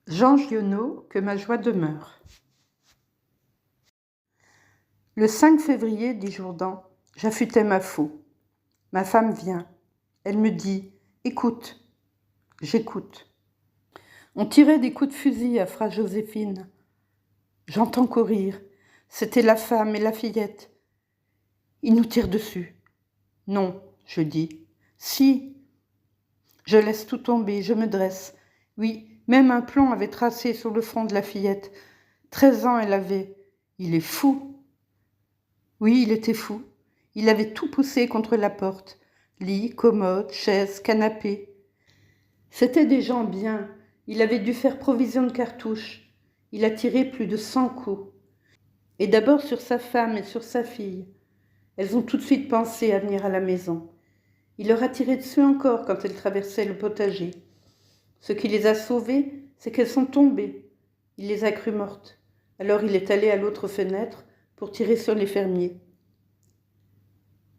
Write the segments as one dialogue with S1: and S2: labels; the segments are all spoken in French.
S1: Jean Giono, que ma joie demeure. Le 5 février, dit Jourdan, j'affûtais ma faux. Ma femme vient. Elle me dit « Écoute ». J'écoute. On tirait des coups de fusil à Fra Joséphine. J'entends courir. C'était la femme et la fillette. Ils nous tirent dessus. Non, je dis. Si. Je laisse tout tomber, je me dresse. Oui, même un plomb avait tracé sur le front de la fillette. 13 ans elle avait. Il est fou. Oui, il était fou. Il avait tout poussé contre la porte. Lit, commode, chaise, canapé. C'étaient des gens bien. Il avait dû faire provision de cartouches. Il a tiré plus de 100 coups. Et d'abord sur sa femme et sur sa fille. Elles ont tout de suite pensé à venir à la maison. Il leur a tiré dessus encore quand elles traversaient le potager. Ce qui les a sauvées, c'est qu'elles sont tombées. Il les a crues mortes. Alors il est allé à l'autre fenêtre pour tirer sur les fermiers.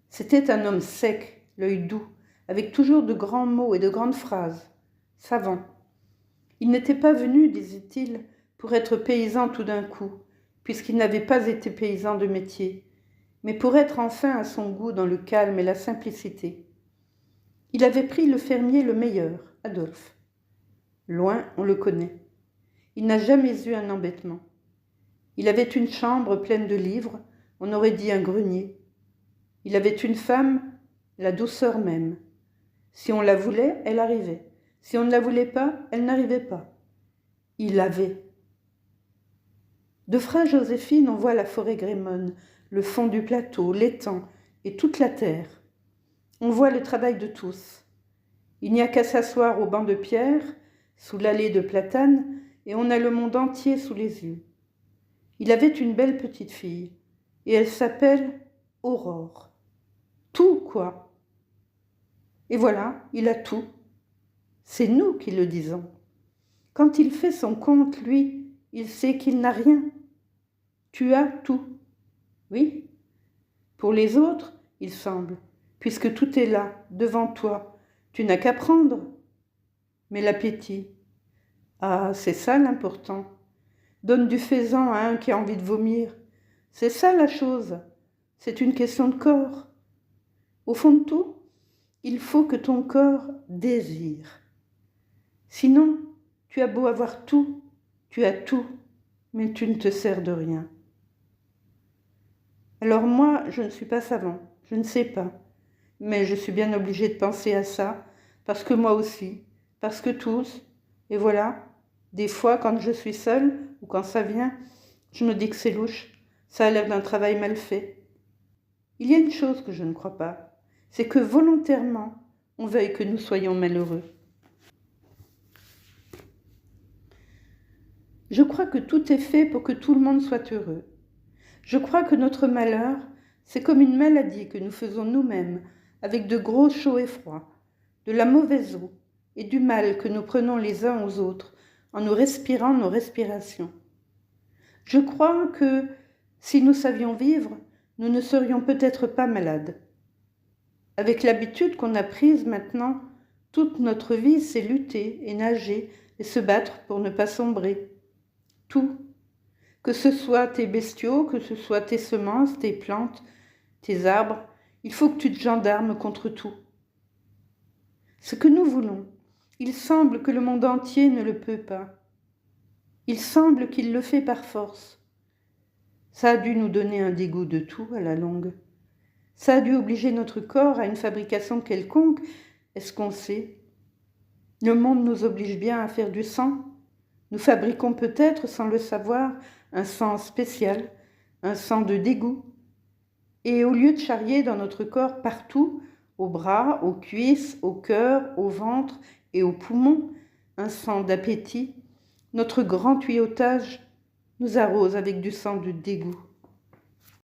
S1: C'était un homme sec, l'œil doux, avec toujours de grands mots et de grandes phrases. Savant. Il n'était pas venu, disait-il, pour être paysan tout d'un coup, puisqu'il n'avait pas été paysan de métier, mais pour être enfin à son goût dans le calme et la simplicité. Il avait pris le fermier le meilleur, Adolphe. Loin, on le connaît. Il n'a jamais eu un embêtement. Il avait une chambre pleine de livres, on aurait dit un grenier. Il avait une femme, la douceur même. Si on la voulait, elle arrivait. Si on ne la voulait pas, elle n'arrivait pas. Il avait. De Fra Joséphine, on voit la forêt grémonne, le fond du plateau, l'étang et toute la terre. On voit le travail de tous. Il n'y a qu'à s'asseoir au banc de pierre, sous l'allée de platanes, et on a le monde entier sous les yeux. Il avait une belle petite fille, et elle s'appelle Aurore. Tout, quoi. Et voilà, il a tout. C'est nous qui le disons. Quand il fait son compte, lui, il sait qu'il n'a rien. Tu as tout. Oui. Pour les autres, il semble, puisque tout est là, devant toi. Tu n'as qu'à prendre. Mais l'appétit, ah, c'est ça l'important. Donne du faisan à un qui a envie de vomir. C'est ça la chose. C'est une question de corps. Au fond de tout, il faut que ton corps désire. Sinon, tu as beau avoir tout, tu as tout, mais tu ne te sers de rien. Alors moi, je ne suis pas savant, je ne sais pas, mais je suis bien obligée de penser à ça, parce que moi aussi, parce que tous, et voilà, des fois quand je suis seule, ou quand ça vient, je me dis que c'est louche, ça a l'air d'un travail mal fait. Il y a une chose que je ne crois pas, c'est que volontairement, on veuille que nous soyons malheureux. Je crois que tout est fait pour que tout le monde soit heureux. Je crois que notre malheur, c'est comme une maladie que nous faisons nous-mêmes, avec de gros chauds et froids, de la mauvaise eau et du mal que nous prenons les uns aux autres en nous respirant nos respirations. Je crois que, si nous savions vivre, nous ne serions peut-être pas malades. Avec l'habitude qu'on a prise maintenant, toute notre vie, c'est lutter et nager et se battre pour ne pas sombrer. Tout. Que ce soit tes bestiaux, que ce soit tes semences, tes plantes, tes arbres, il faut que tu te gendarmes contre tout. Ce que nous voulons, il semble que le monde entier ne le peut pas. Il semble qu'il le fait par force. Ça a dû nous donner un dégoût de tout à la longue. Ça a dû obliger notre corps à une fabrication quelconque. Est-ce qu'on sait? Le monde nous oblige bien à faire du sang. Nous fabriquons peut-être, sans le savoir, un sang spécial, un sang de dégoût. Et au lieu de charrier dans notre corps partout, aux bras, aux cuisses, au cœur, au ventre et aux poumons, un sang d'appétit, notre grand tuyautage nous arrose avec du sang de dégoût.